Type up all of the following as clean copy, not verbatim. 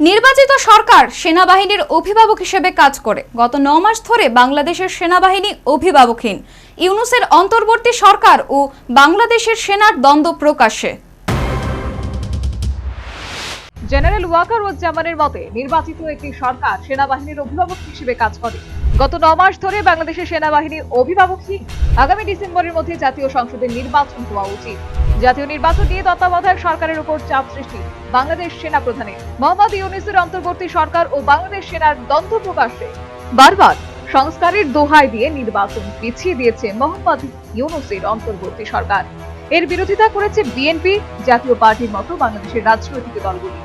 নির্বাচিত সরকার সেনাবাহিনীর অভিভাবক হিসেবে কাজ করে। গত 9 মাস ধরে বাংলাদেশের সেনাবাহিনী অভিভাবকহীন। ইউনূসের অন্তর্বর্তী সরকার ও বাংলাদেশের সেনার দ্বন্দ্ব প্রকাশ্যে। জেনারেল ওয়াকারুজ্জামানের মতে নির্বাচিত একটি সরকার সেনাবাহিনীর অভিভাবক হিসেবে কাজ করে। গত 9 মাস ধরে বাংলাদেশের সেনাবাহিনী অভিভাবকহীন। আগামী ডিসেম্বরের মধ্যে জাতীয় সংসদের নির্বাচন হওয়া উচিত। জাতীয় নির্বাচন নিয়ে তত্ত্বাবধায়ক সরকারের উপর চাপ সৃষ্টি বাংলাদেশ সেনা প্রধানের। মোহাম্মদ ইউনূসের অন্তর্বর্তী সরকার ও বাংলাদেশ সেনার দ্বন্দ্ব প্রকাশ্যে। বারবার সংস্কারের দোহাই দিয়ে নির্বাচন পিছিয়ে দিয়েছে মোহাম্মদ ইউনূসের অন্তর্বর্তী সরকার। এর বিরোধিতা করেছে বিএনপি, জাতীয় পার্টির মতো বাংলাদেশের রাজনৈতিক দলগুলি।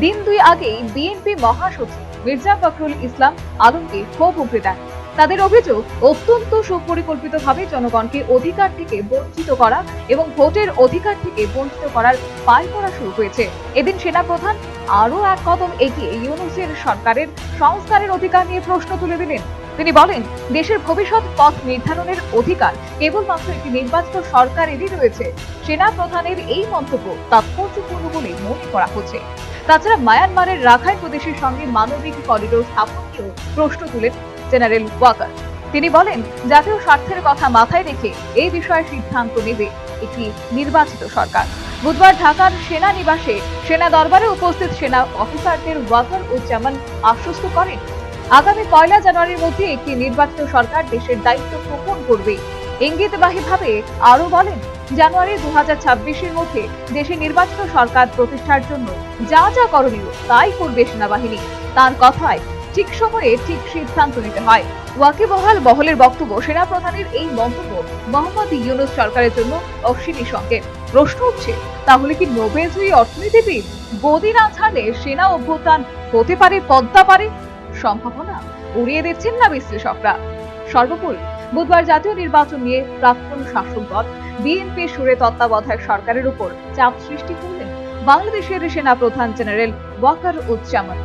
দিন দুই আগেই বিএনপি মহাসচিব মির্জা ফখরুল ইসলাম আলমকে ক্ষোভ উগরে দেন। তাদের অভিযোগ, অত্যন্ত সুপরিকল্পিতভাবে জনগণকে অধিকার থেকে বঞ্চিত করা এবং ভোটের অধিকার থেকে বঞ্চিত করার পায় করা শুরু হয়েছে। এদিন সেনাপ্রধান আরো এক কদম এগিয়ে ইউনূসের সরকারের সংস্কারের অধিকার নিয়ে প্রশ্ন তুলে দিলেন। তিনি বলেন, দেশের ভবিষ্যৎ পথ নির্ধারণের অধিকার কেবলমাত্র একটি নির্বাচিত সরকারেরই রয়েছে। সেনা প্রধানের এই মন্তব্য তাৎপর্যপূর্ণ বলে মনে করা হচ্ছে। তাছাড়া মায়ানমারের রাখাইন প্রদেশের সঙ্গে মানবিক করিডোর স্থাপন নিয়েও প্রশ্ন তুলেন জেনারেল ওয়াকার। তিনি বলেন, জাতীয় স্বার্থের কথা মাথায় রেখে এই বিষয়ে সিদ্ধান্ত নেবে একটি নির্বাচিত সরকার। বুধবার ঢাকার সেনা নিবাসে সেনা দরবারে উপস্থিত সেনা অফিসারদের ওয়াকারুজ্জামান আশ্বস্ত করেন, আগামী 1 জানুয়ারির মধ্যে একটি নির্বাচিত সরকার দেশের দায়িত্ব গ্রহণ করবে। ইঙ্গিতবাহীভাবে আরো বলেন, জানুয়ারি 2026-এর মধ্যে দেশে নির্বাচিত সরকার প্রতিষ্ঠার জন্য যা যা করণীয় তাই করবে সেনাবাহিনী। তার কথায় ঠিক সময়ে ঠিক সিদ্ধান্ত নিতে হয়। ওয়াকিবহাল মহলের বক্তব্য, সেনা প্রধানের এই মন্তব্য মোহাম্মদ ইউনূস সরকারের জন্য অশ্বিনী সংকেত। প্রশ্ন উঠছে, তাহলে কি নোবেলজয়ী অর্থনীতিবিদ গদি না ছাড়লে সেনা অভ্যুত্থান হতে পারে পদ্মা পারে? সম্ভাবনা উড়িয়ে দিচ্ছেন না বিশ্লেষকরা। সর্বোপরি বুধবার জাতীয় নির্বাচন নিয়ে প্রাক্তন শাসক দল বিএনপির সুরে তত্ত্বাবধায়ক সরকারের উপর চাপ সৃষ্টি করলেন বাংলাদেশের সেনা প্রধান জেনারেল ওয়াকারুজ্জামান।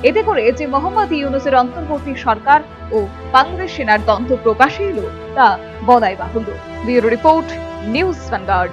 এতে করে যে মোহাম্মদ ইউনূসের অন্তর্বর্তী সরকার ও বাংলাদেশ সেনার দ্বন্দ্ব প্রকাশে এলো তা বলাই বাহুল্য। Bureau report, news vanguard.